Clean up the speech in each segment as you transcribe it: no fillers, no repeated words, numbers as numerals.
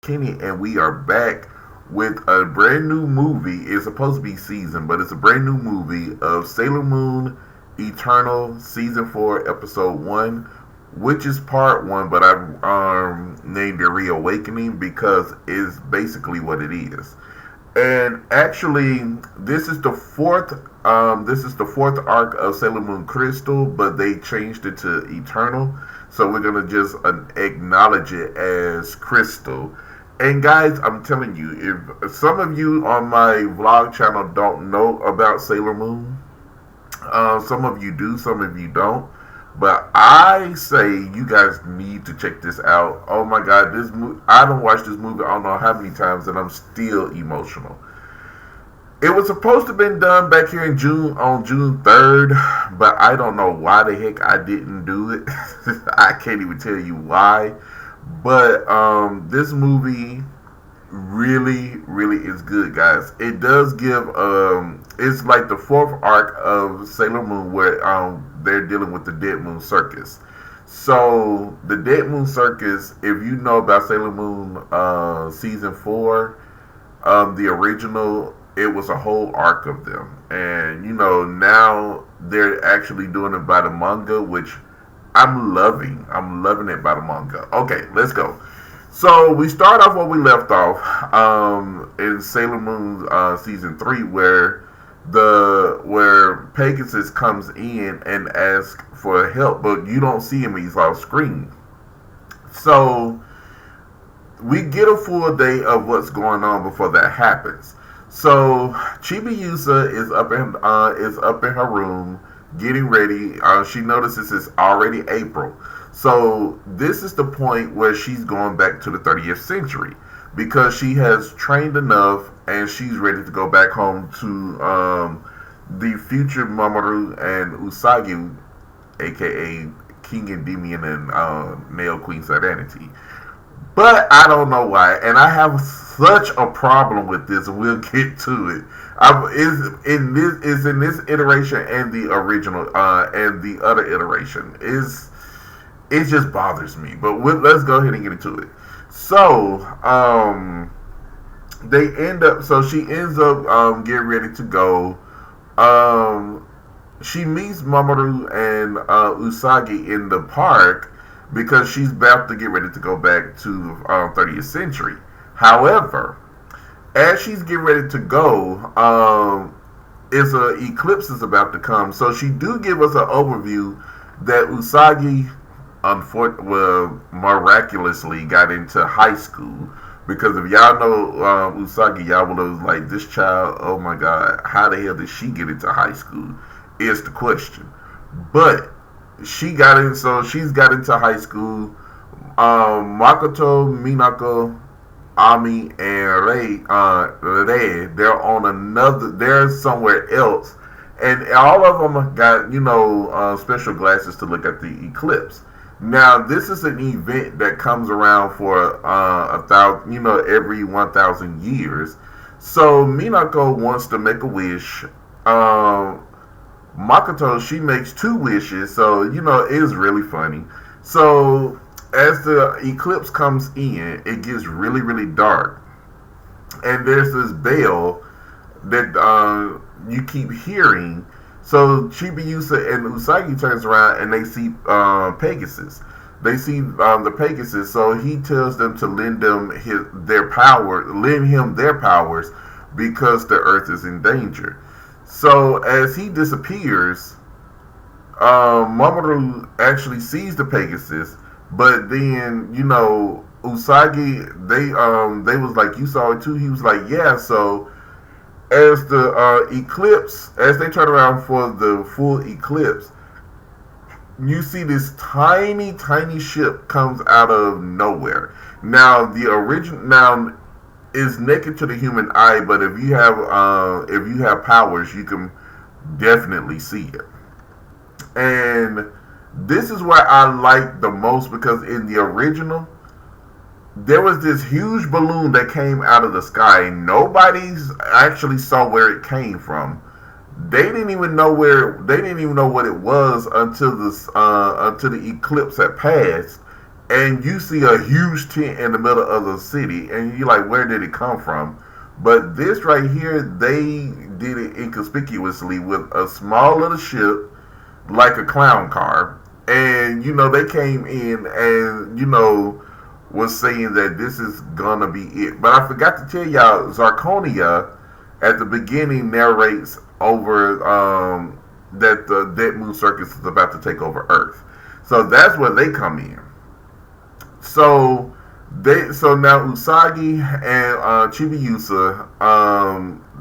Kenny, and we are back with a brand new movie. It's supposed to be season, but it's a brand new movie of Sailor Moon Eternal Season 4, Episode 1, which is Part 1, but I've named it Reawakening because it's basically what it is. And actually, this is the fourth arc of Sailor Moon Crystal, but they changed it to Eternal. So we're gonna just acknowledge it as Crystal. And guys, I'm telling you, if some of you on my vlog channel don't know about Sailor Moon, some of you do, some of you don't. But I say you guys need to check this out. Oh my God, I don't watch this movie I don't know how many times, and I'm still emotional. It was supposed to have been done back here in June, on June 3rd, but I don't know why the heck I didn't do it. I can't even tell you why. But this movie really, really is good, guys. It does give it's like the fourth arc of Sailor Moon where they're dealing with the Dead Moon Circus. So the Dead Moon Circus, if you know about Sailor Moon season 4, the original, it was a whole arc of them. And now they're actually doing it by the manga, which I'm loving. I'm loving it by the manga. Okay, let's go. So we start off where we left off in Sailor Moon season 3, where Pegasus comes in and asks for help, but you don't see him. He's off screen. So we get a full day of what's going on before that happens. So Chibiusa is up in her room getting ready. She notices it's already April. So this is the point where she's going back to the 30th century because she has trained enough and she's ready to go back home to the future Mamoru and Usagi, aka King Endymion and Nail Queen Serenity. But I don't know why, and I have such a problem with this, and we'll get to it. Is in this iteration and the original and the other iteration. It just bothers me. But let's go ahead and get into it. So she ends up getting ready to go. She meets Mamoru and Usagi in the park because she's about to get ready to go back to 30th century. However, as she's getting ready to go, eclipse is about to come. So she do give us an overview that Usagi, miraculously got into high school. Because if y'all know Usagi, y'all will know, like, this child, oh my God, how the hell did she get into high school? Is the question. But she's got into high school. Makoto, Minako, Ami, and Rei, they're somewhere else. And all of them got, special glasses to look at the eclipse. Now, this is an event that comes around for every 1,000 years. So Minako wants to make a wish. Makoto, she makes 2 wishes, so it's really funny. So as the eclipse comes in, it gets really, really dark, and there's this bell that you keep hearing. So Chibiusa and Usagi turns around and they see Pegasus. They see the Pegasus, so he tells them to lend him their powers because the Earth is in danger. So as he disappears, Mamoru actually sees the Pegasus, but then Usagi, they was like, you saw it too? He was like, yeah. So as the eclipse, as they turn around for the full eclipse, you see this tiny ship comes out of nowhere. Now the original is naked to the human eye, but if you have powers, you can definitely see it. And this is what I like the most, because in the original, there was this huge balloon that came out of the sky. Nobody's actually saw where it came from. They didn't even know what it was until the eclipse had passed, and you see a huge tent in the middle of the city, and you're like, where did it come from? But this right here, they did it inconspicuously with a small little ship, like a clown car. And, they came in and, was saying that this is gonna be it. But I forgot to tell y'all, Zarkonia at the beginning narrates over that the Dead Moon Circus is about to take over Earth. So that's where they come in. So now Usagi and Chibiusa,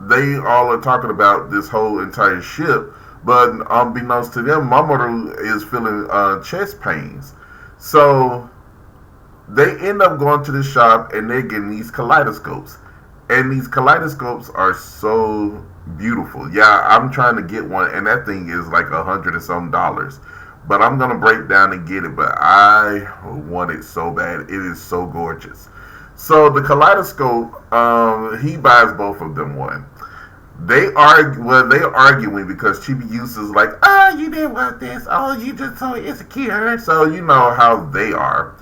they all are talking about this whole entire ship, but unbeknownst to them, Mamoru is feeling chest pains. So they end up going to the shop and they're getting these kaleidoscopes. And these kaleidoscopes are so beautiful. Yeah, I'm trying to get one, and that thing is like $100 and some dollars. But I'm gonna break down and get it. But I want it so bad. It is so gorgeous. So the kaleidoscope, he buys both of them one. They're arguing because Chibiusa's like, oh, you didn't want this. Oh, you just so insecure. So you know how they are.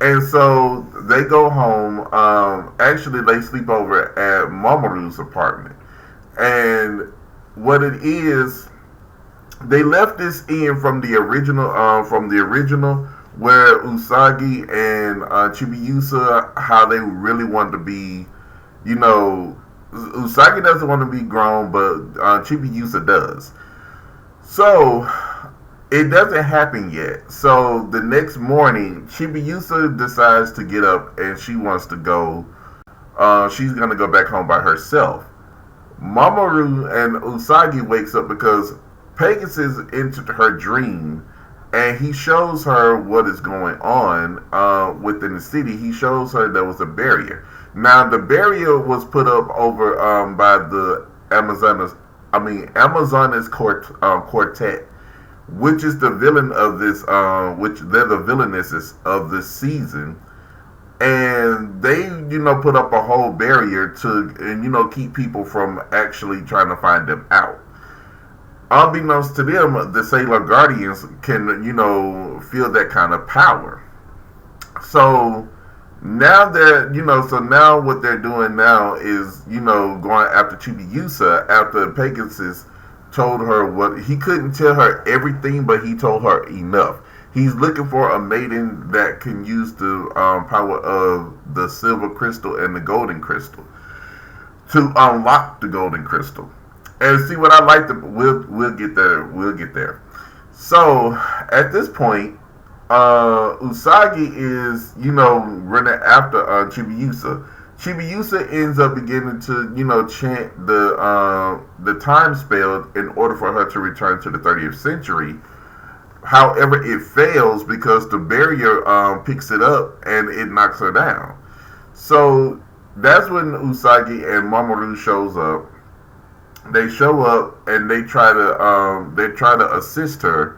And so they go home. Actually, they sleep over at Mamoru's apartment. And what it is, they left this in from the original, where Usagi and Chibiusa, how they really want to be, Usagi doesn't want to be grown, but Chibiusa does. So it doesn't happen yet. So the next morning, Chibiusa decides to get up and she wants to go. She's gonna go back home by herself. Mamoru and Usagi wakes up because Pegasus entered her dream, and he shows her what is going on within the city. He shows her there was a barrier. Now the barrier was put up over by the Amazonas Quartet, which is the villain of this, which they're the villainesses of this season. And they, put up a whole barrier to, keep people from actually trying to find them out. Unbeknownst to them, the Sailor Guardians can, feel that kind of power. So now now what they're doing now is, going after Chibiusa after Pegasus told her what he couldn't tell her everything, but he told her enough. He's looking for a maiden that can use the power of the silver crystal and the golden crystal to unlock the golden crystal. And see what I like to we'll get there. We'll get there. So at this point, Usagi is running after Chibiusa. Chibiusa ends up beginning to chant the time spell in order for her to return to the 30th century. However, it fails because the barrier picks it up and it knocks her down. So that's when Usagi and Mamoru shows up. They show up and they try to assist her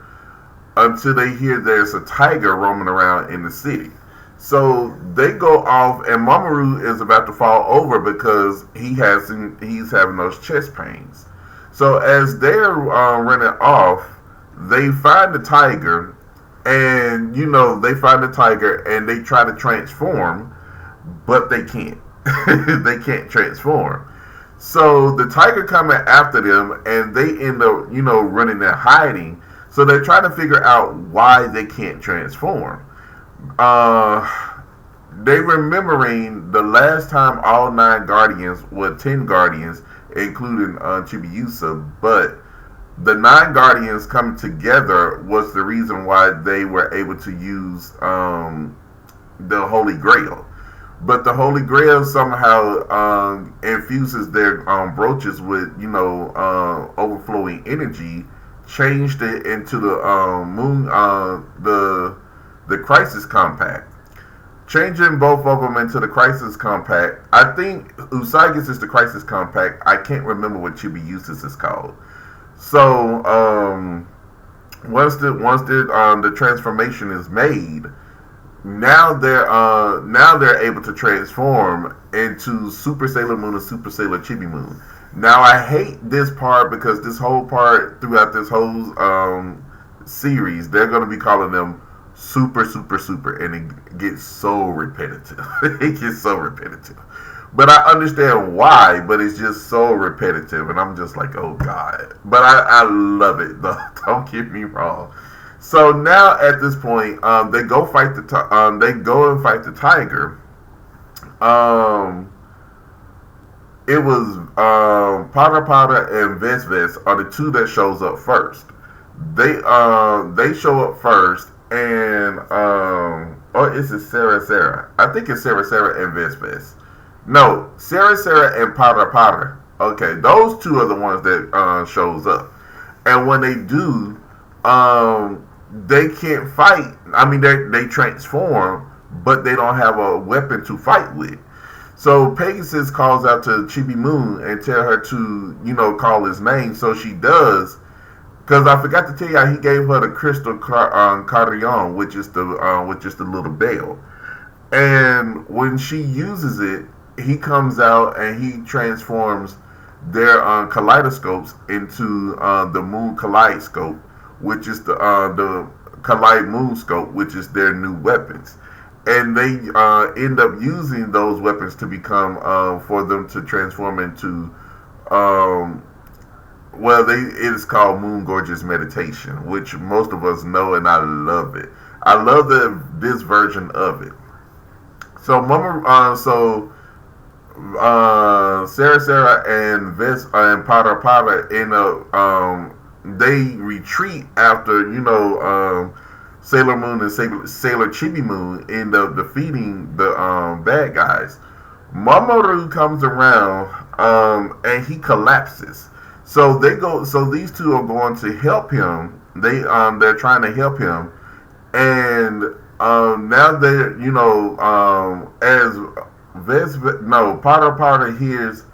until they hear there's a tiger roaming around in the city. So they go off, and Mamoru is about to fall over because he's having those chest pains. So as they're running off, they find the tiger, and they try to transform, but they can't. They can't transform. So the tiger coming after them, and they end up running and hiding. So they're trying to figure out why they can't transform. They remembering the last time all 9 guardians, 10 guardians, including Chibiusa, but the 9 guardians coming together was the reason why they were able to use the Holy Grail. But the Holy Grail somehow infuses their brooches with overflowing energy, changed it into the moon, the Crisis Compact. Changing both of them into the Crisis Compact. I think Usagi's is the Crisis Compact. I can't remember what Chibiusa's is called. So once the transformation is made, now they're able to transform into Super Sailor Moon and Super Sailor Chibi Moon. Now I hate this part because throughout this whole series, they're going to be calling them super, super, super, and it gets so repetitive. It gets so repetitive. But I understand why, but it's just so repetitive, and I'm just like, oh god. But I love it though. Don't get me wrong. So now at this point, they go fight they go and fight the tiger. Um, it was Potter Potter and Ves Ves are the two that shows up first. They show up first, and or is it Sarah Sarah? I think it's Sarah Sarah and Ves Ves. No, Sarah Sarah and Potter Potter. Okay, those two are the ones that shows up, and when they do, they can't fight. I mean, they transform, but they don't have a weapon to fight with. So Pegasus calls out to Chibi Moon and tell her to, call his name. So she does. Because I forgot to tell you, he gave her the crystal carillon, which is the little bell. And when she uses it, he comes out and he transforms their kaleidoscopes into the Moon Kaleidoscope, which is the Kaleid Moon Scope, which is their new weapons. And they end up using those weapons to become for them to transform into it is called Moon Gorgeous Meditation, which most of us know, and I love it. I love this version of it. So Sarah Sarah and and Potter Potter end up they retreat after Sailor Moon and Sailor Chibi Moon end up defeating the bad guys. Mamoru comes around and he collapses. So these two are going to help him. They're trying to help him, and now they're as Potter Potter hears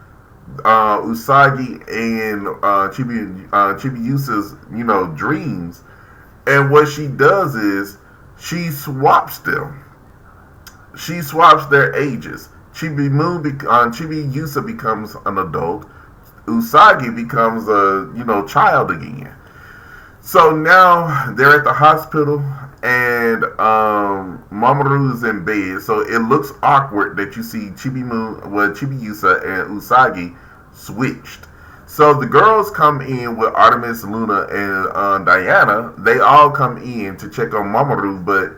Usagi and Chibiusa's dreams, and what she does is she swaps them. She swaps their ages. Chibiusa becomes an adult. Usagi becomes a child again. So now they're at the hospital, and Mamoru's in bed. So it looks awkward that you see Chibiusa and Usagi switched. So the girls come in with Artemis, Luna, and Diana. They all come in to check on Mamoru, but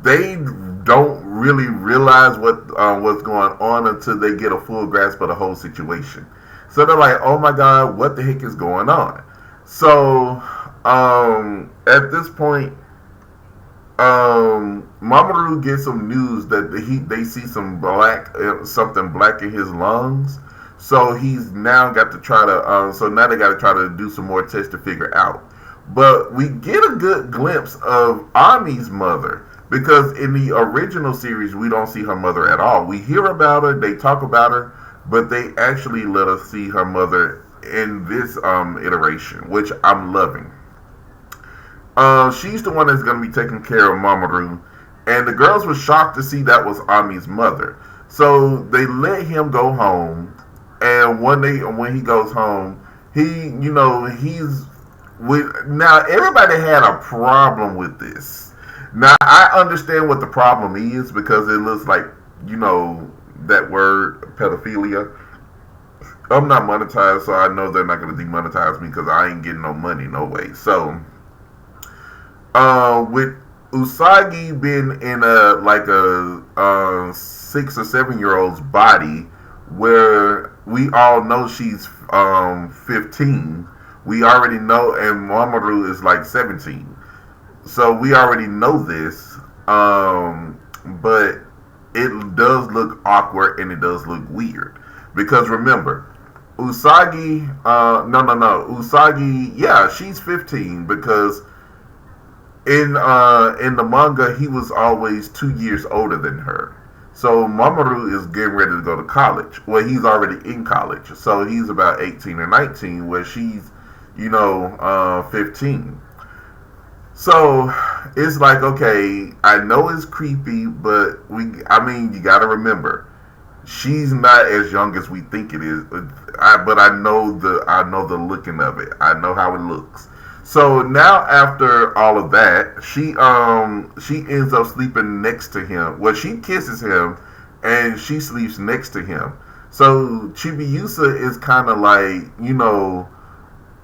they don't really realize what's going on until they get a full grasp of the whole situation. So they're like, oh my god, what the heck is going on? So at this point, Mamoru gets some news that they see something black in his lungs. So he's now got to try to so now they got to try to do some more tests to figure out. But we get a good glimpse of Ami's mother, because in the original series we don't see her mother at all. We hear about her, they talk about her, but they actually let us see her mother in this iteration, which I'm loving. She's the one that's going to be taking care of Mamoru, and the girls were shocked to see that was Ami's mother. So they let him go home, and when he goes home, he's with. Now everybody had a problem with this. Now I understand what the problem is, because it looks like that word pedophilia. I'm not monetized, so I know they're not going to demonetize me because I ain't getting no money, no way. So, with Usagi being in a 6 or 7 year old's body, where we all know she's 15, we already know, and Mamoru is like 17, so we already know this. But it does look awkward and it does look weird, because remember, Usagi, Usagi, yeah, she's 15, because in the manga he was always 2 years older than her. So Mamoru is getting ready to go to college. Well, he's already in college, so he's about 18 or 19, where she's 15. So it's like, okay, I know it's creepy, but you gotta remember, she's not as young as we think it is. But I know the looking of it. I know how it looks. So now after all of that, she ends up sleeping next to him. Well, she kisses him, and she sleeps next to him. So Chibiusa is kind of like,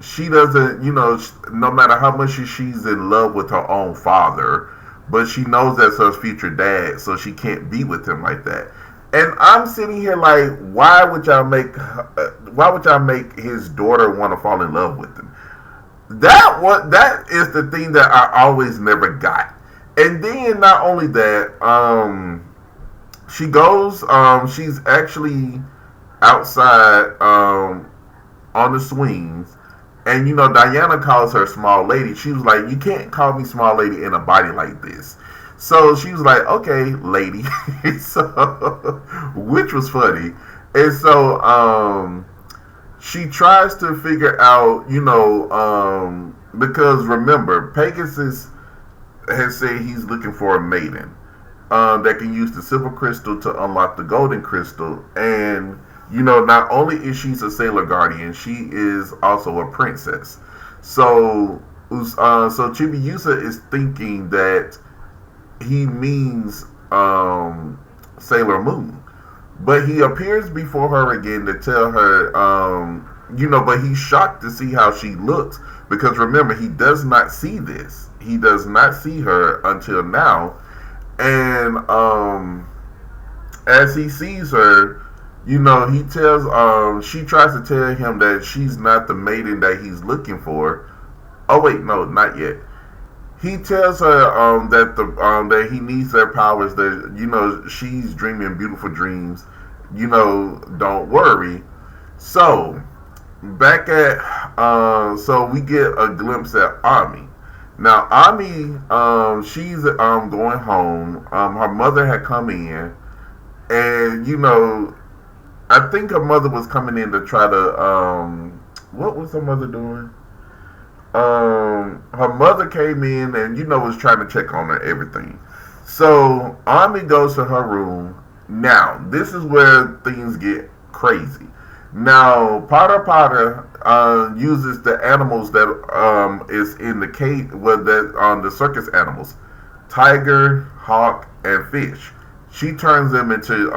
she doesn't, no matter how much she's in love with her own father, but she knows that's her future dad, so she can't be with him like that. And I'm sitting here like, why would y'all make his daughter want to fall in love with him? That is the thing that I always never got. And then not only that, she goes, she's actually outside on the swings, and Diana calls her small lady. She was like, "You can't call me small lady in a body like this." So she was like, "Okay, lady." So, which was funny, and so she tries to figure out, because remember, Pegasus has said he's looking for a maiden that can use the silver crystal to unlock the golden crystal. And, not only is she a sailor guardian, she is also a princess. So Chibiusa is thinking that he means Sailor Moon. But he appears before her again to tell her, but he's shocked to see how she looks. Because remember, he does not see this. He does not see her until now. And as he sees her, he tells, she tries to tell him that she's not the maiden that he's looking for. Oh, wait, no, not yet. He tells her that he needs their powers. That she's dreaming beautiful dreams. Don't worry. So back at so we get a glimpse at Ami. Now Ami, she's going home. Her mother had come in, and I think her mother was coming in to try to what was her mother doing? Her mother came in and was trying to check on her everything. So Ami goes to her room. Now this is where things get crazy. Now Potter uses the animals that is in the cage, the circus animals, tiger, hawk, and fish. She turned them into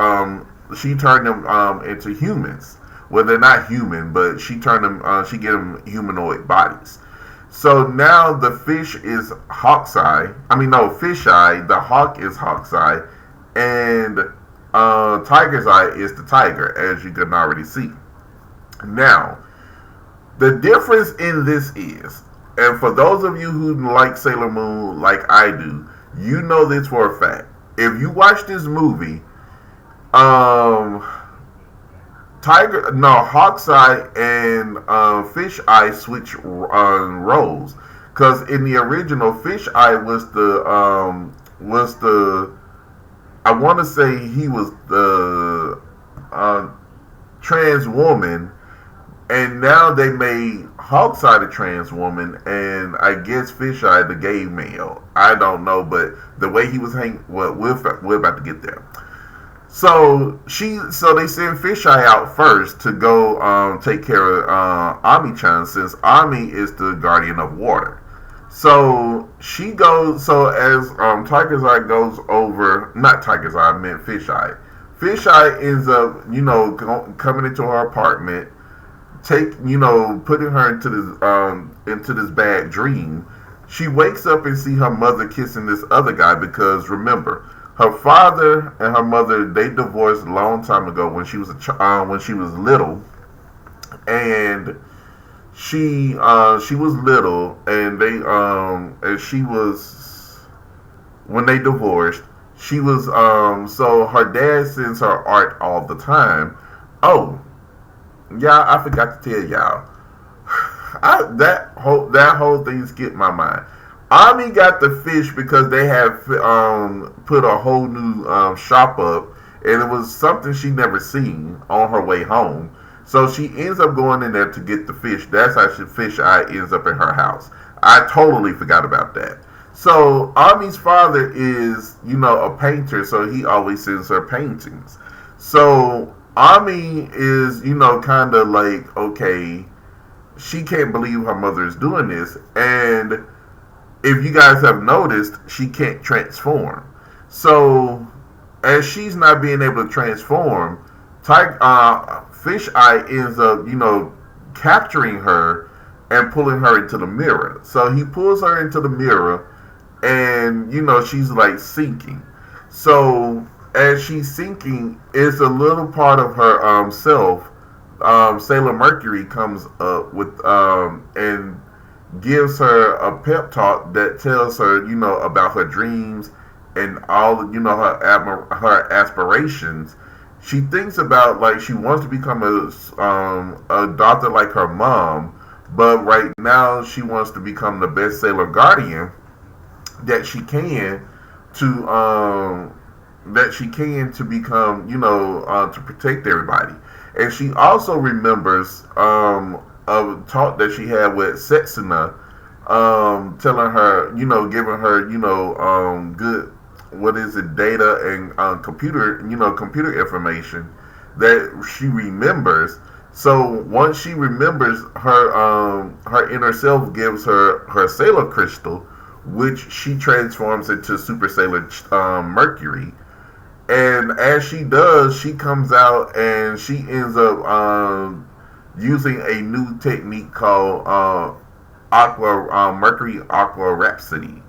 into humans. Well, they're not human, but she turned them. She gave them humanoid bodies. So now the fish is Hawk's Eye. Fish Eye. The hawk is Hawk's Eye, and Tiger's Eye is the tiger, as you can already see. Now, the difference in this is, and for those of you who like Sailor Moon like I do, you know this for a fact. If you watch this movie, Hawk's Eye and Fish Eye switch roles, because in the original, Fish Eye was the I want to say he was the trans woman, and now they made Hawk's Eye the trans woman, and I guess Fish Eye the gay male. I don't know, but the way he was hanging, well, we're about to get there. So they send Fish Eye out first to go take care of Ami-chan, since Ami is the guardian of water. So she goes. So as Tiger's Eye goes over, not Tiger's Eye, I meant Fish Eye. Fish Eye ends up, coming into her apartment, putting her into this bad dream. She wakes up and see her mother kissing this other guy, because remember, her father and her mother, they divorced a long time ago when she was little, and she was little, and when they divorced, she was so her dad sends her art all the time. Oh, yeah, I forgot to tell y'all. That whole thing skipped my mind. Ami got the fish because they have put a whole new shop up, and it was something she never seen on her way home. So she ends up going in there to get the fish. That's how Fish Eye ends up in her house. I totally forgot about that. So Ami's father is, a painter, so he always sends her paintings. So Ami is, kind of like, okay, she can't believe her mother is doing this. And if you guys have noticed, she can't transform. So as she's not being able to transform, Fish Eye ends up, capturing her and pulling her into the mirror. So he pulls her into the mirror, and she's like sinking. So as she's sinking, it's a little part of her self. Sailor Mercury comes up with and gives her a pep talk that tells her, about her dreams and all, her aspirations. She thinks about, like, she wants to become a doctor like her mom, but right now she wants to become the best Sailor Guardian that she can to become, to protect everybody. And she also remembers a talk that she had with Setsuna, telling her, giving her, good, what is it, data and computer information that she remembers. So once she remembers, her inner self gives her Sailor Crystal, which she transforms into Super Sailor Mercury. And as she does, she comes out and she ends up using a new technique called Mercury Aqua Rhapsody.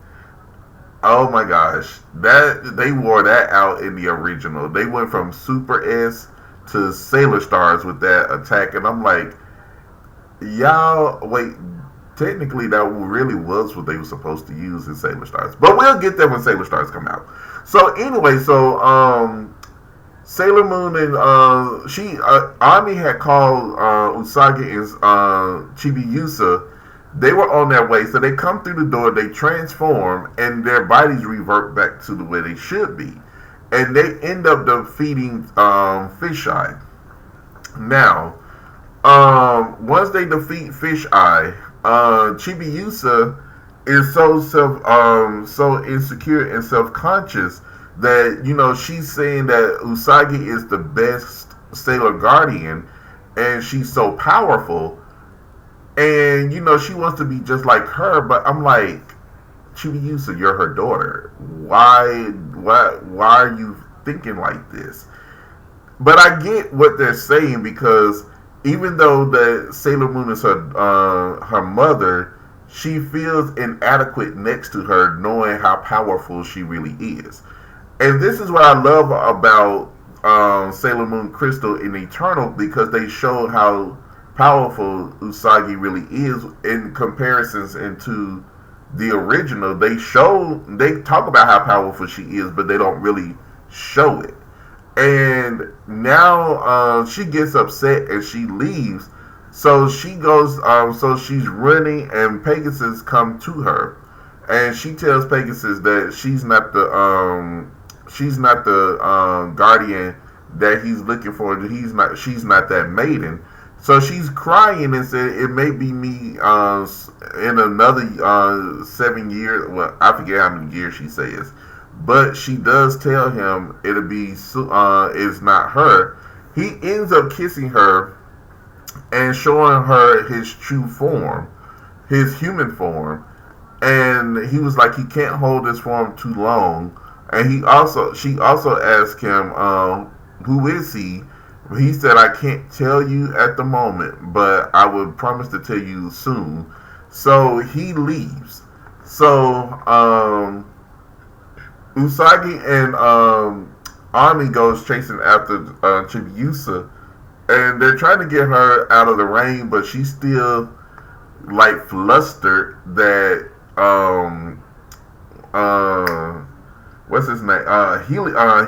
Oh my gosh, that they wore that out in the original. They went from Super S to Sailor Stars with that attack, and I'm like, y'all, wait. Technically, that really was what they were supposed to use in Sailor Stars, but we'll get there when Sailor Stars come out. So anyway, Sailor Moon and Ami had called Usagi and Chibiusa. They were on their way, so they come through the door, they transform, and their bodies revert back to the way they should be, and they end up defeating Fish Eye. Now, once they defeat Fish Eye, Chibiusa is so insecure and self-conscious that she's saying that Usagi is the best Sailor Guardian, and she's so powerful, and she wants to be just like her. But I'm like, Chibiusa, you're her daughter. Why are you thinking like this? But I get what they're saying, because even though the Sailor Moon is her mother, she feels inadequate next to her, knowing how powerful she really is. And this is what I love about Sailor Moon Crystal in Eternal, because they show how powerful Usagi really is in comparisons into the original. They talk about how powerful she is, but they don't really show it. And now she gets upset and she leaves. So she goes. So she's running, and Pegasus come to her, and she tells Pegasus that she's not the guardian that he's looking for. She's not that maiden. So she's crying and said, "It may be me in another 7 years." Well, I forget how many years she says. But she does tell him it'll be it's not her. He ends up kissing her and showing her his true form, his human form. And he was like, he can't hold this form too long. And she also asked him, who is he? He said, I can't tell you at the moment, but I would promise to tell you soon. So he leaves. So Usagi and Ami goes chasing after Chibiusa, and they're trying to get her out of the rain, but she's still like flustered that what's his name,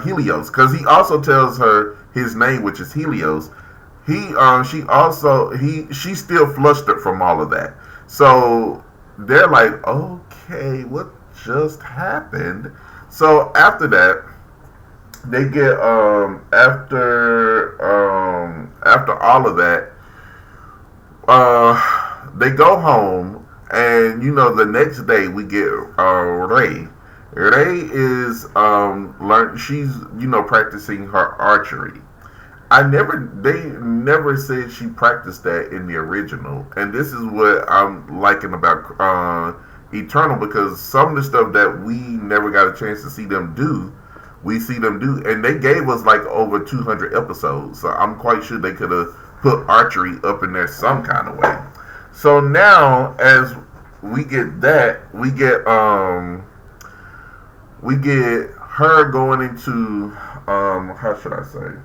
Helios, because he also tells her his name, which is Helios. She's still flustered from all of that. So they're like, okay, what just happened? So after that, they get after all of that, they go home, and the next day we get Ray. Ray is she's practicing her archery. they never said she practiced that in the original, and this is what I'm liking about Eternal, because some of the stuff that we never got a chance to see them do, we see them do, and they gave us like over 200 episodes, so I'm quite sure they could have put archery up in there some kind of way. So now, as we get that, we get her going into how should I say?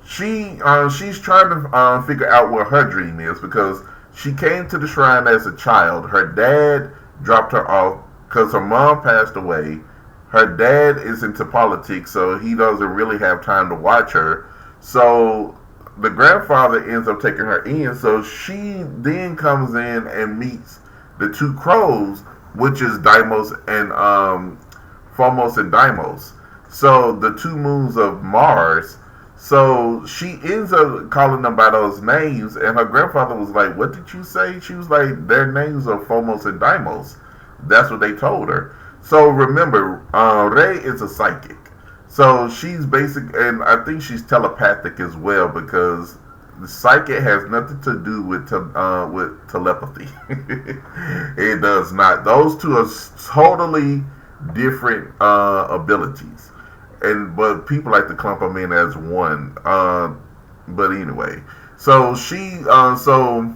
She's trying to figure out what her dream is, because she came to the shrine as a child. Her dad dropped her off because her mom passed away. Her dad is into politics, so he doesn't really have time to watch her. So the grandfather ends up taking her in. So she then comes in and meets the two crows, which is Deimos and Phomos and Deimos. So the two moons of Mars. So she ends up calling them by those names, and her grandfather was like, "What did you say?" She was like, "Their names are Phomos and Deimos." That's what they told her. So remember, Rey is a psychic. So she's basic, and I think she's telepathic as well, because the psychic has nothing to do with telepathy. It does not. Those two are totally different abilities. But people like to clump them in as one. But anyway, so so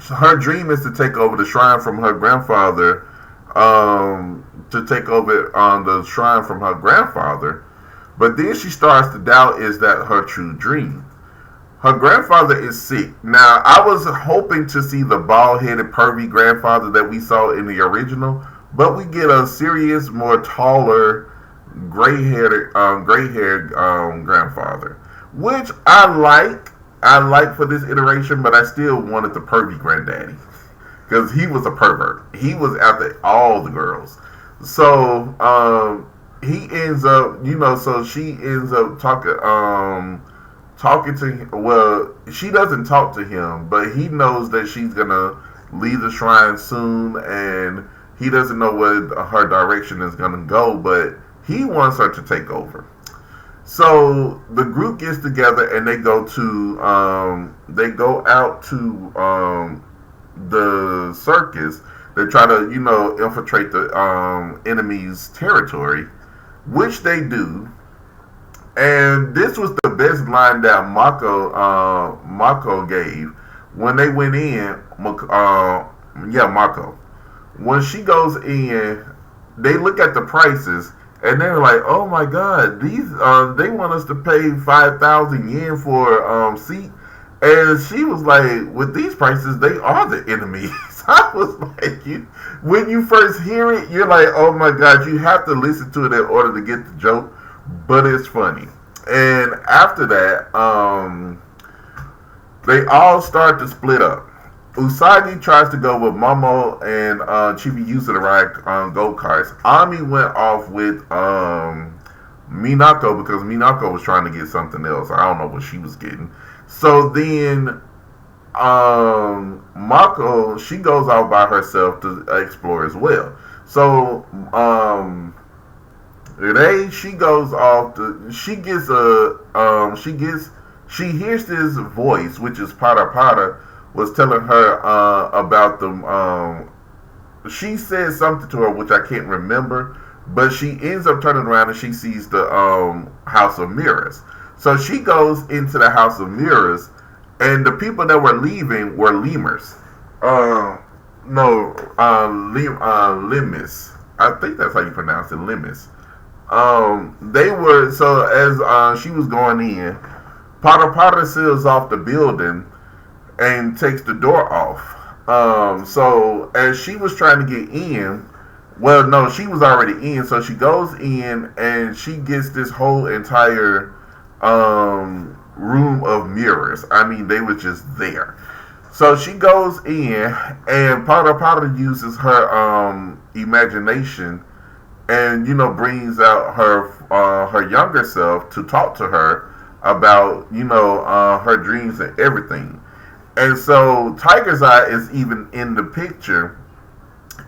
her dream is to take over the shrine from her grandfather. To take over the shrine from her grandfather. But then she starts to doubt, is that her true dream? Her grandfather is sick. Now, I was hoping to see the bald-headed, pervy grandfather that we saw in the original, but we get a serious, more taller, gray-haired grandfather, which I like for this iteration, but I still wanted the pervy granddaddy, because he was a pervert. He was after all the girls. So he ends up, so she ends up talking to him. Well, she doesn't talk to him, but he knows that she's gonna leave the shrine soon, and he doesn't know where her direction is gonna go, but he wants her to take over. So the group gets together and they go out to the circus. They try to, infiltrate the enemy's territory, which they do. And this was the best line that Mako gave when they went in. Mako. When she goes in, they look at the prices and they're like, "Oh my God, these they want us to pay 5,000 yen for seat." And she was like, "With these prices, they are the enemies." I was like, when you first hear it, you're like, "Oh my God," you have to listen to it in order to get the joke, but it's funny. And after that, they all start to split up. Usagi tries to go with Momo and Chibiusa to ride go-karts. Ami went off with Minako, because Minako was trying to get something else. I don't know what she was getting. So then Mako, she goes out by herself to explore as well. So Rei, she goes off to, she hears this voice, which is Pada Pada, was telling her about them. She said something to her which I can't remember, but she ends up turning around and she sees the House of Mirrors. So she goes into the House of Mirrors, and the people that were leaving were lemurs. Limus. I think that's how you pronounce it, Limus. They were, so as she was going in, Potter seals off the building and takes the door off. So as she was trying to get in, well, no, she was already in, so she goes in and she gets this whole entire room of mirrors. I mean, they were just there. So she goes in, and Potter uses her imagination, and brings out her younger self to talk to her about her dreams and everything. And so Tiger's Eye is even in the picture,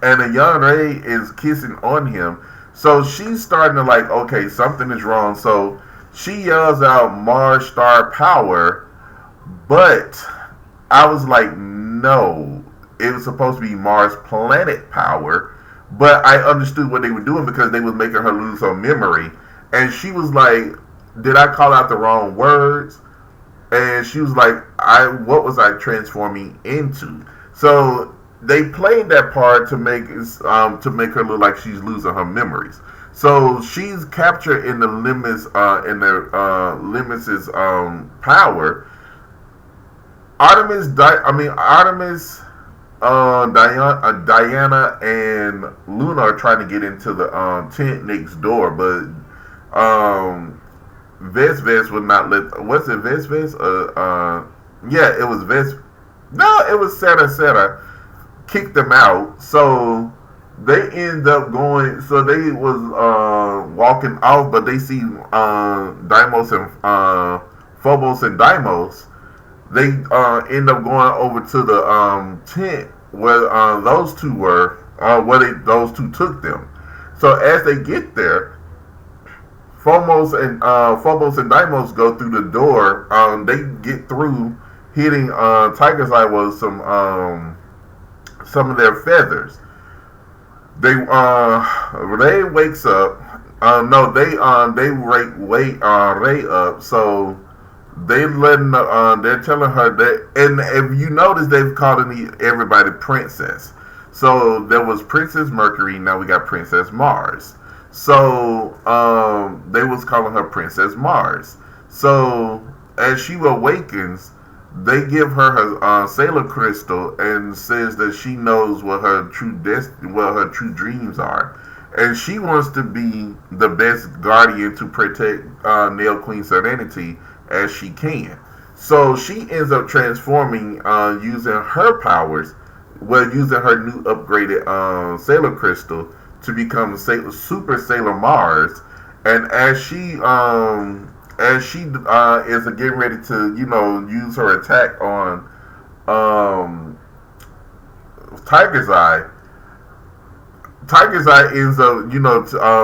and a young Rei is kissing on him. So she's starting to like, okay, something is wrong. So She yells out Mars Star Power, but I was like, no, it was supposed to be Mars Planet Power. But I understood what they were doing because they was making her lose her memory. And she was like, did I call out the wrong words? And she was like, what was I transforming into? So they played that part to make her look like she's losing her memories. So she's captured in the limits Limits' power. Artemis, Diana and Luna are trying to get into the tent next door, but Ves would not let. Was it Ves? Yeah, it was Ves. No, it was Seta. Kicked them out, so they end up going. So they was walking off, but they see Deimos and Phobos and Deimos. They end up going over to the tent where those two were, those two took them. So as they get there, Phobos and Deimos go through the door. They get through, hitting Tiger's Eye with some of their feathers. Ray wakes up. No, they wake Ray up. So they're telling her that, and if you notice, they've called everybody princess. So there was Princess Mercury, now we got Princess Mars. So they was calling her Princess Mars. So as she awakens, they give her her sailor crystal and says that she knows what her true dreams are, and she wants to be the best guardian to protect Nail Queen Serenity as she can. So she ends up transforming using her powers, using her new upgraded Sailor Crystal to become Super Sailor Mars. And as she is getting ready to, use her attack on Tiger's Eye, Tiger's Eye ends up,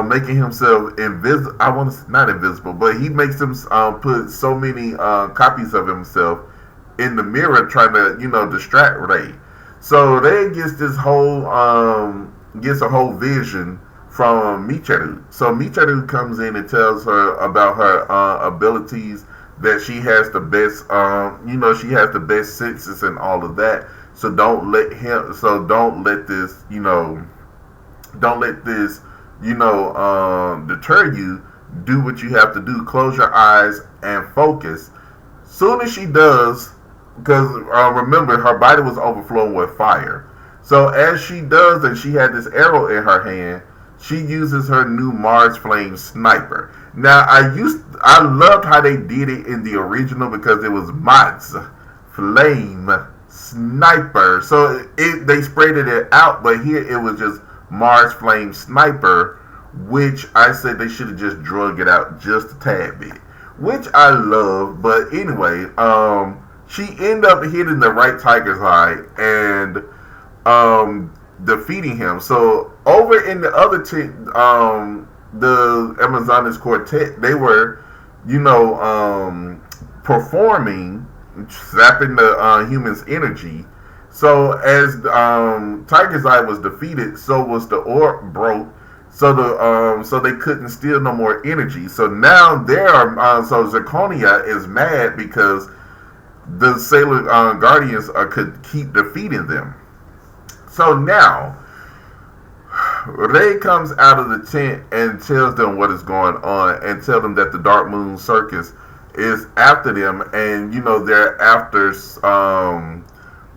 making himself invisible. I want to not invisible, but he makes him put so many copies of himself in the mirror, trying to, distract Ray. So Ray gets a whole vision from Michiru. So Michiru comes in and tells her about her abilities, that she has the best, she has the best senses and all of that. So don't let this, deter you. Do what you have to do. Close your eyes and focus. Soon as she does, because remember, her body was overflowing with fire. So as she does, and she had this arrow in her hand, she uses her new Mars Flame Sniper. Now, I loved how they did it in the original, because it was Mars Flame Sniper. So they spread it out, but here it was just Mars Flame Sniper, which I said they should have just drug it out just a tad bit, which I love. But anyway, she ended up hitting the right Tiger's Eye and defeating him. So over in the other tent, the Amazonas Quartet, they were, performing, zapping the humans' energy. So as Tiger's Eye was defeated, so was the orb broke. So they couldn't steal no more energy. So now so Zirconia is mad because the Sailor Guardians could keep defeating them. So now Ray comes out of the tent and tells them what is going on, and tell them that the Dark Moon Circus is after them, and they're after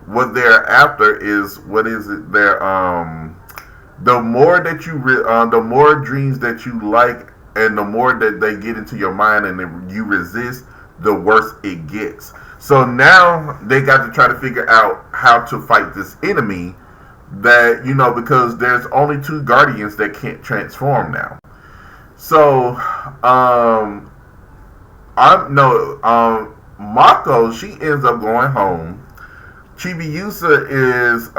what they're after is, what is it? They're the more that the more dreams that you like, and the more that they get into your mind and you resist, the worse it gets. So now they got to try to figure out how to fight this enemy that, because there's only two guardians that can't transform now. So Mako, she ends up going home. Chibiusa is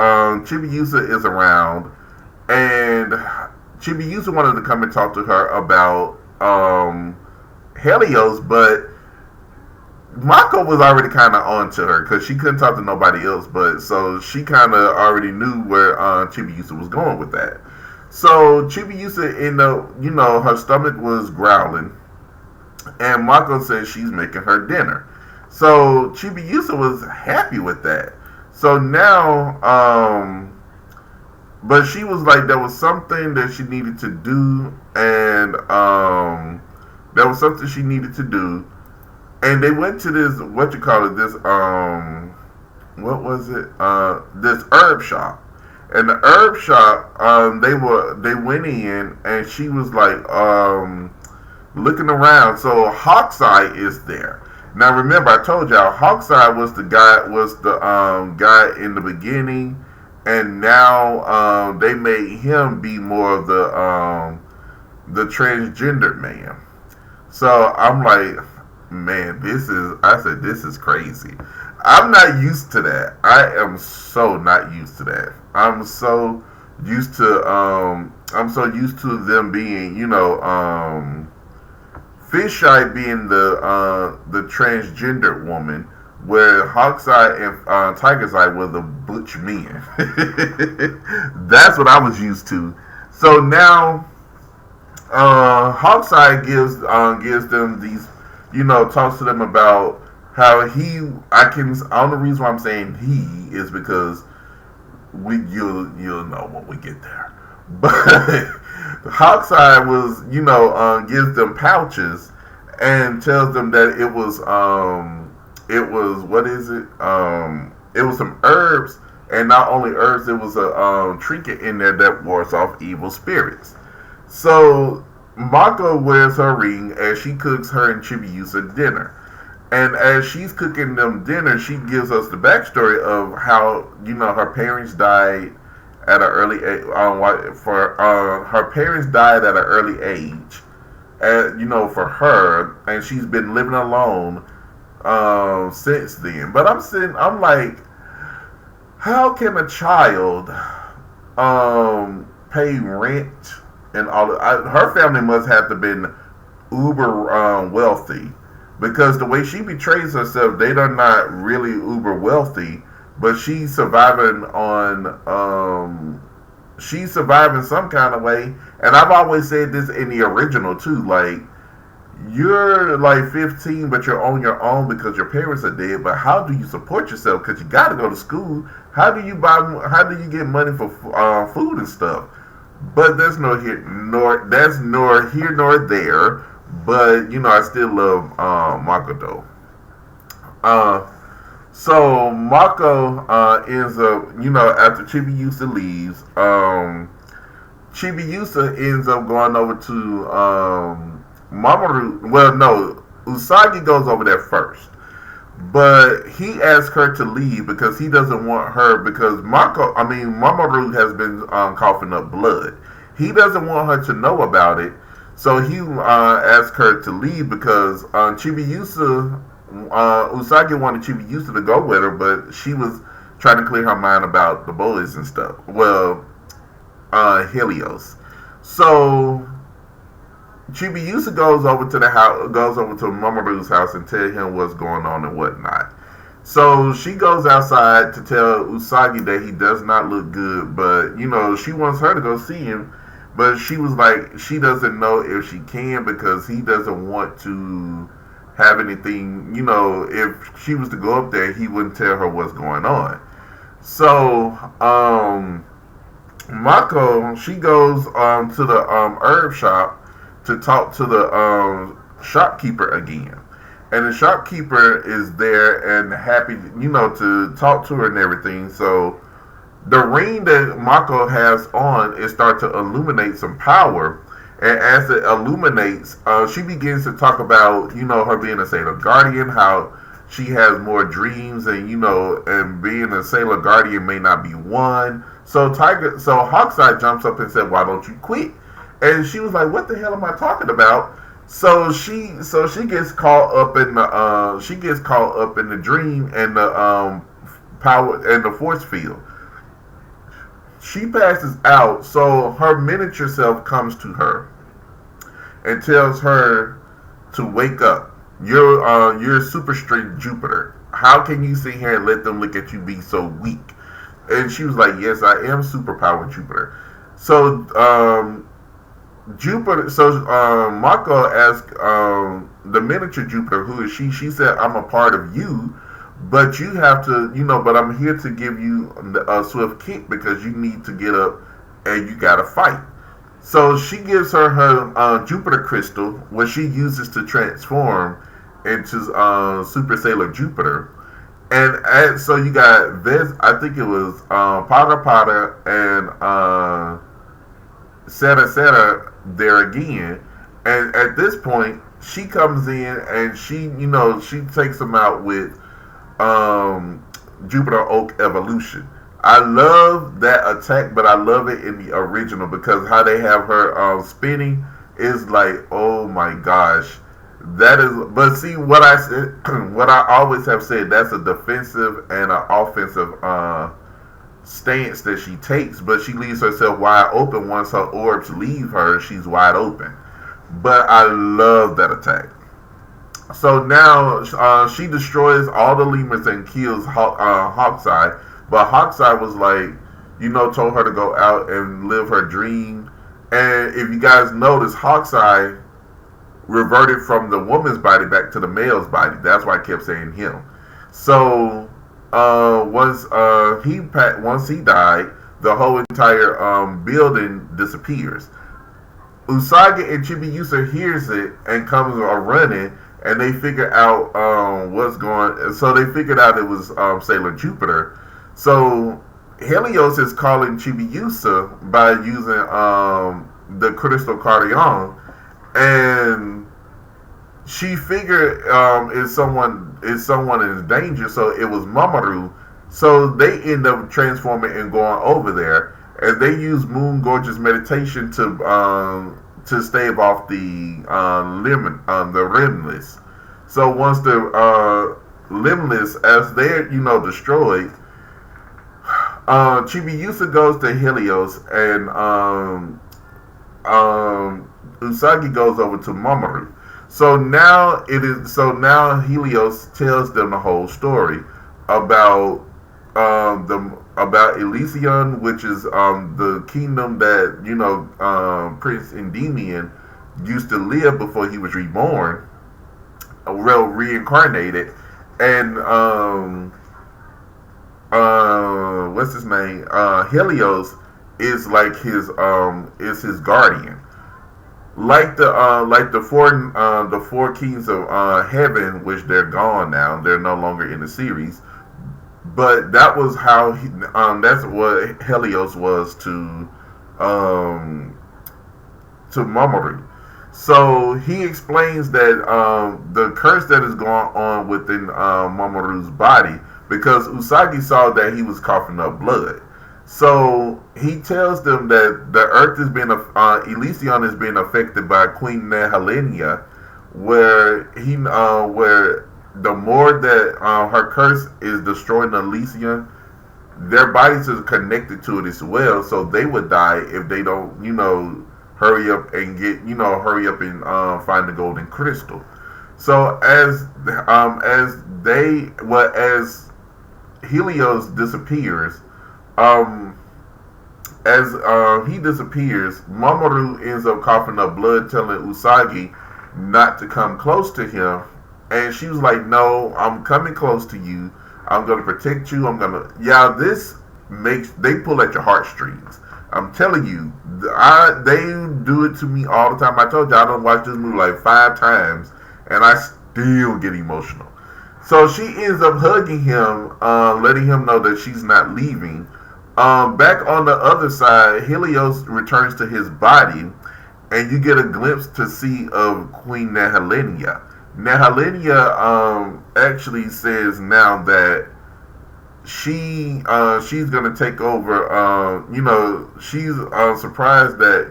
around, and Chibiusa wanted to come and talk to her about Helios, but Mako was already kind of on to her because she couldn't talk to nobody else, but so she kind of already knew where Chibiusa was going with that. So Chibiusa, her stomach was growling, and Mako said she's making her dinner. So Chibiusa was happy with that. So now, but she was like, there was something that she needed to do, and there was something she needed to do, and they went to this this what was it this herb shop, and the herb shop they went in, and she was like looking around. So Hawkeye is there. Now remember, I told y'all Hawkeye was the guy in the beginning, and now they made him be more of the transgendered man. So I'm like, man, this is crazy. I'm not used to that. I am so not used to that. I'm so used to them being, Fisheye being the transgendered woman, where Hawkeye and Tiger's Eye were the butch men. That's what I was used to. So now Hawkeye gives them these, talks to them about how the only reason why I'm saying he is because you'll know when we get there. But Hawkeye was, gives them pouches and tells them that it was what is it? It was some herbs, and not only herbs, it was a trinket in there that wards off evil spirits. So Mako wears her ring as she cooks her and Chibiusa dinner. And as she's cooking them dinner, she gives us the backstory of how, her parents died at an early age. Her parents died at an early age, for her, and she's been living alone since then. But I'm like, how can a child pay rent and all? Her family must have to been uber wealthy, because the way she betrays herself, they are not really uber wealthy, but she's surviving some kind of way. And I've always said this in the original too, like, you're like 15, but you're on your own because your parents are dead. But how do you support yourself? Because you got to go to school. How do you get money for food and stuff? But that's nor here nor there. But I still love Mako though. So Mako ends up, after Chibiusa leaves, Chibiusa ends up going over to Mamoru. Well, no, Usagi goes over there first, but he asks her to leave because he doesn't want her, because Mamoru has been coughing up blood. He doesn't want her to know about it, so he asks her to leave because Chibiusa, Usagi wanted Chibiusa to go with her, but she was trying to clear her mind about the bullies and stuff. Well, Helios. So Chibiusa goes over to Mamoru's house and tell him what's going on and whatnot. So she goes outside to tell Usagi that he does not look good, but she wants her to go see him, but she was like, she doesn't know if she can because he doesn't want to have anything. If she was to go up there, he wouldn't tell her what's going on. So Mako, she goes to the herb shop to talk to the shopkeeper again, and the shopkeeper is there and happy, to talk to her and everything. So the ring that Mako has on, it starts to illuminate some power, and as it illuminates, she begins to talk about, her being a Sailor Guardian, how she has more dreams, and and being a Sailor Guardian may not be one. So Hawkeye jumps up and said, "Why don't you quit?" And she was like, "What the hell am I talking about?" So she gets caught up in the dream and the power and the force field. She passes out, so her miniature self comes to her and tells her to wake up. You're super strength Jupiter. How can you sit here and let them look at you be so weak? And she was like, yes, I am superpower Jupiter. So Jupiter. So Mako asked the miniature Jupiter, who is she? She said, I'm a part of you, but you have to, but I'm here to give you a swift kick because you need to get up and you gotta fight. So she gives her Jupiter crystal, what she uses to transform into Super Sailor Jupiter. And so you got this, I think it was Pada Pada and Seta Seta there again. And at this point, she comes in and she takes them out with Jupiter Oak Evolution. I love that attack, but I love it in the original because how they have her spinning is like, oh my gosh. That is, but see what I said, what I always have said, that's a defensive and an offensive stance that she takes, but she leaves herself wide open once her orbs leave her. She's wide open. But I love that attack. So now she destroys all the lemurs and kills Hawkeye. But Hawkeye was like, told her to go out and live her dream. And if you guys notice, Hawkeye reverted from the woman's body back to the male's body. That's why I kept saying him. So once he died, the whole entire building disappears. Usagi and Chibiusa hears it and comes running, and they figure out what's going. So they figured out it was Sailor Jupiter. So Helios is calling Chibiusa by using the Crystal Cardion, and she figured is someone in danger. So it was Mamoru. So they end up transforming and going over there. And they use Moon Gorgeous meditation to stave off the limbless. So once the limbless, as they're destroyed, Chibiusa goes to Helios, and Usagi goes over to Mamoru. So now Helios tells them the whole story about about Elysion, which is the kingdom that Prince Endymion used to live before he was reborn, reincarnated, and what's his name? Helios is like his guardian, like the four kings of heaven, which they're gone now. They're no longer in the series. But that was how that's what Helios was to Mamoru. So he explains that the curse that is going on within Mamoru's body, because Usagi saw that he was coughing up blood. So he tells them that the earth is being Elysion is being affected by Queen Nehelenia, where the more that her curse is destroying Elysian, their bodies are connected to it as well. So they would die if they don't, hurry up and find the golden crystal. So as Helios disappears, as he disappears, Mamoru ends up coughing up blood, telling Usagi not to come close to him. And she was like, no, I'm coming close to you. I'm going to protect you. They pull at your heartstrings. I'm telling you, they do it to me all the time. I told you, I don't watch this movie like 5 times, and I still get emotional. So she ends up hugging him, letting him know that she's not leaving. Back on the other side, Helios returns to his body, and you get a glimpse to see of Queen Nehelenia. Nehelenia actually says now that she's gonna take over. She's surprised that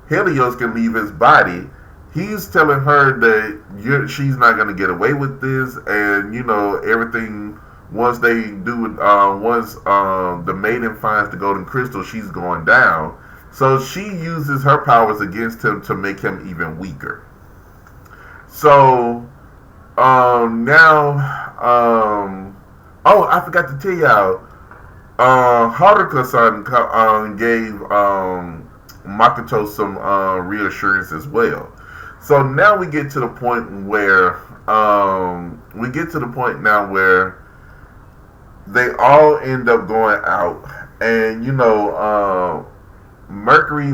Helios can leave his body. He's telling her that she's not gonna get away with this, and everything. Once they do it, once the maiden finds the golden crystal, she's going down. So she uses her powers against him to make him even weaker. So now oh, I forgot to tell y'all. Haruka-san gave Makoto some reassurance as well. So now we get to the point where they all end up going out, and Mercury,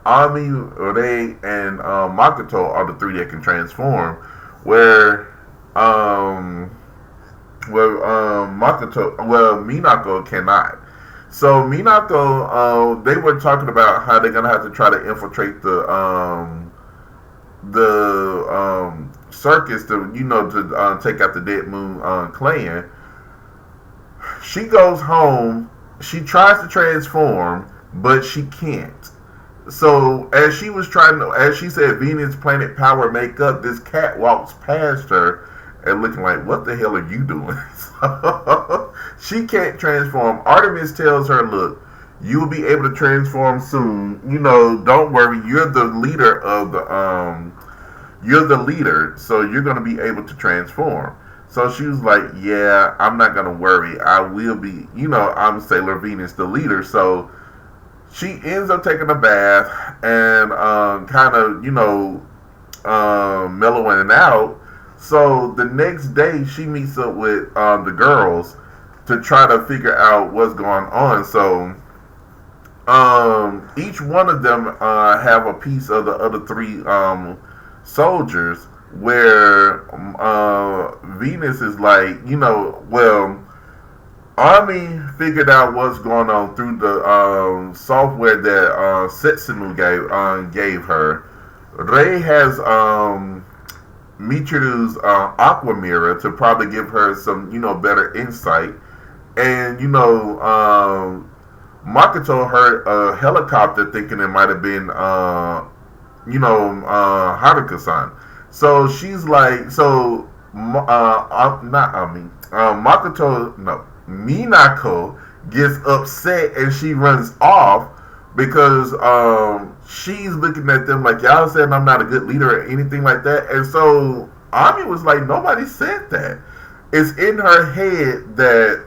Ami, Rei, and Makoto are the three that can transform. Where Minako cannot. So Minako, they were talking about how they're gonna have to try to infiltrate the circus to take out the Dead Moon clan. She goes home. She tries to transform, but she can't. So as she said, Venus Planet Power makeup, this cat walks past her and looking like, what the hell are you doing? So, she can't transform. Artemis tells her, look, you will be able to transform soon. Don't worry. You're the leader, so you're going to be able to transform. So she was like, yeah, I'm not going to worry. I will be, I'm Sailor Venus, the leader. So she ends up taking a bath and kind of, mellowing out. So the next day, she meets up with the girls to try to figure out what's going on. So each one of them have a piece of the other three soldiers, where Venus is like, Army figured out what's going on through the software that Setsunu gave her. Rei has Michiru's Aqua Mirror to probably give her some, better insight. And, Makoto heard a helicopter thinking it might have been, Haruka-san. So she's like, Minako gets upset and she runs off because she's looking at them like, y'all saying I'm not a good leader or anything like that. And so Ami was like, nobody said that. It's in her head that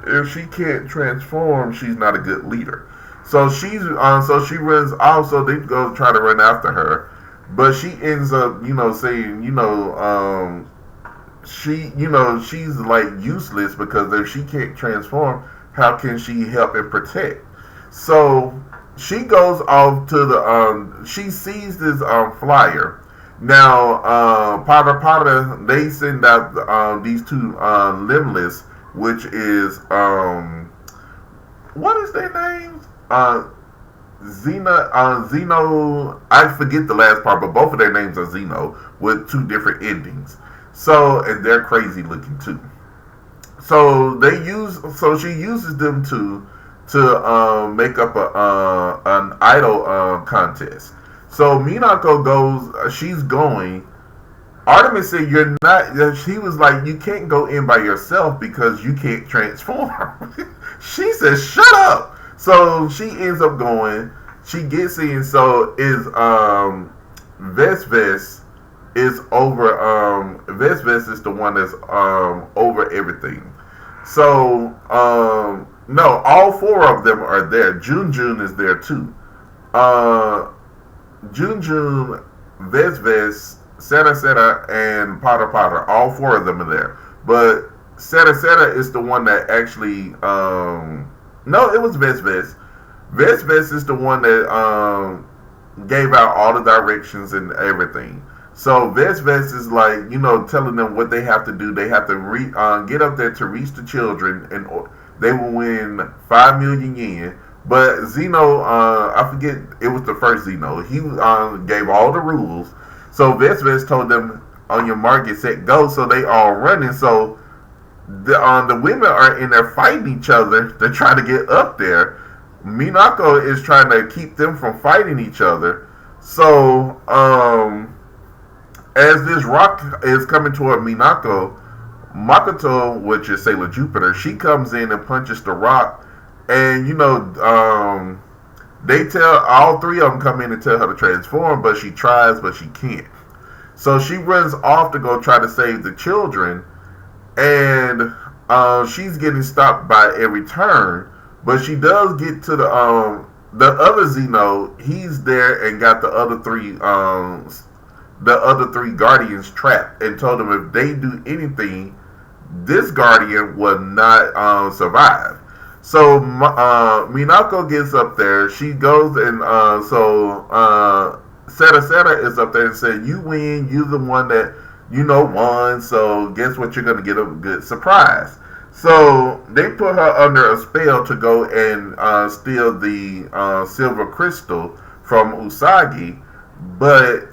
if she can't transform, she's not a good leader. So she runs off. So they go try to run after her, but she ends up saying she's like useless, because if she can't transform, how can she help and protect? So she goes off to she sees this flyer. Now Potter they send out these two limbless, which is what is their names? Zeno, I forget the last part, but both of their names are Zeno with two different endings. So, and they're crazy looking too. So she uses them to make up an idol contest. So Minako goes, she's going. Artemis said, you're not, she was like, you can't go in by yourself because you can't transform. She says, shut up. So she ends up going. She gets in. So is Vesves is over. Vesves is the one that's over everything. So no, all four of them are there. Junjun is there too. Junjun, Vesves, Seta, and Potter. All four of them are there. But Seta is the one that actually. No, it was Vesves. Vesves is the one that gave out all the directions and everything. So Vesves is like, telling them what they have to do. They have to get up there to reach the children, and they will win 5 million yen. But Zeno, I forget, it was the first Zeno. He gave all the rules. So Vesves told them, on your mark, get set, go. So they all running. So the women are in there fighting each other to try to get up there. Minako is trying to keep them from fighting each other. So as this rock is coming toward Minako, Makoto, which is Sailor Jupiter, she comes in and punches the rock, and They tell all three of them come in and tell her to transform, but she tries, but she can't. So she runs off to go try to save the children, and she's getting stopped by every turn. But she does get to the other Xeno. He's there and got the other three guardians trapped, and told them if they do anything, this guardian will not survive. So Minako gets up there. She goes and Seta is up there and said, "You win. You're the one that won. So guess what? You're gonna get a good surprise." So they put her under a spell to go and steal the silver crystal from Usagi, but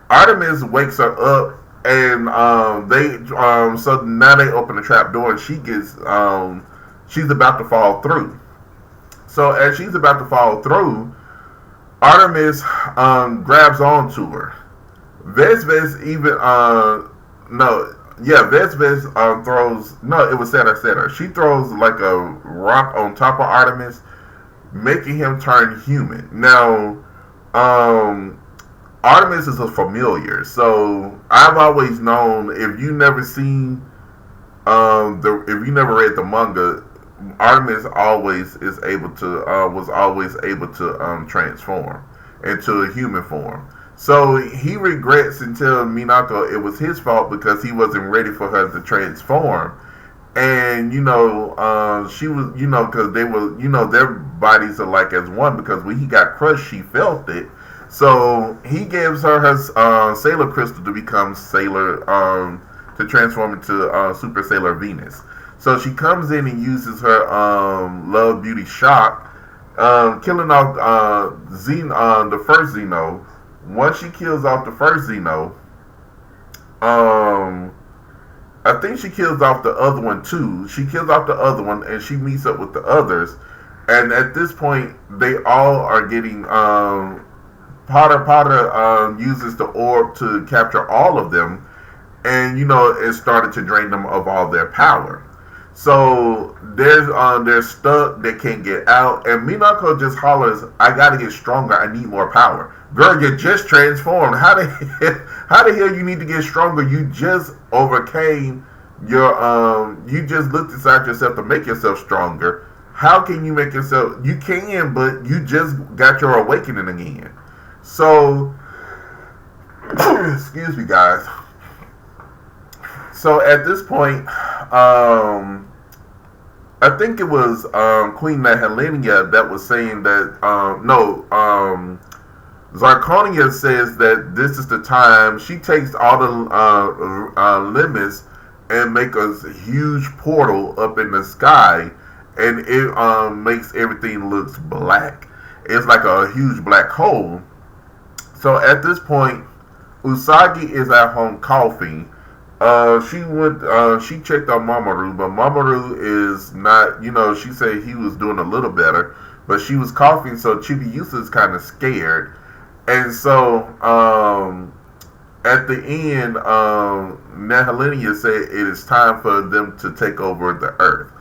Artemis wakes her up, and so now they open the trap door, and she's about to fall through. So as she's about to fall through, Artemis grabs onto her. Vesves even Vesves throws, no, it was Seta. She throws like a rock on top of Artemis, making him turn human. Now, Artemis is a familiar, so I've always known, if you never seen if you never read the manga, Artemis always was always able to transform into a human form. So he regrets and tells Minako it was his fault because he wasn't ready for her to transform. And she was, because they were, their bodies are like as one, because when he got crushed, she felt it. So he gives her Sailor Crystal to become Sailor, to transform into Super Sailor Venus. So she comes in and uses her Love Beauty Shock, killing off the first Xeno. Once she kills off the first Xeno, I think she kills off the other one too. She kills off the other one, and she meets up with the others. And at this point, they all are getting Potter uses the orb to capture all of them, and it started to drain them of all their power. So they're stuck. They can't get out, and Minako just hollers, "I gotta get stronger. I need more power." Girl, you just transformed. How the hell you need to get stronger? You just overcame your You just looked inside yourself to make yourself stronger. How can you make yourself? You can, but you just got your awakening again. So, excuse me, guys. So at this point, I think it was Queen Helenia that was saying that Zarconia says that this is the time. She takes all the limits and make a huge portal up in the sky, and it makes everything looks black. It's like a huge black hole. So at this point, Usagi is at home coughing. She checked on Mamoru, but Mamoru is not, she said he was doing a little better, but she was coughing, so Chibiusa is kind of scared. And so, at the end, Nehelenia said it is time for them to take over the Earth.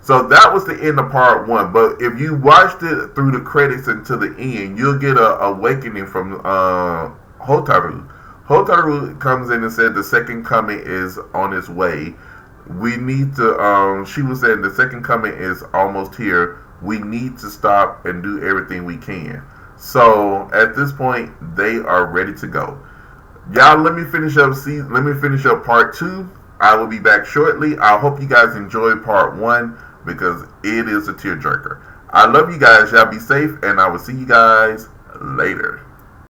So that was the end of part 1. But if you watched it through the credits until the end, you'll get a awakening from Hotaru. Hotaru comes in and said the second coming is on its way. We need to, she was saying the second coming is almost here. We need to stop and do everything we can. So at this point, they are ready to go. Y'all, let me finish up part 2. I will be back shortly. I hope you guys enjoyed part 1 because it is a tearjerker. I love you guys. Y'all be safe, and I will see you guys later.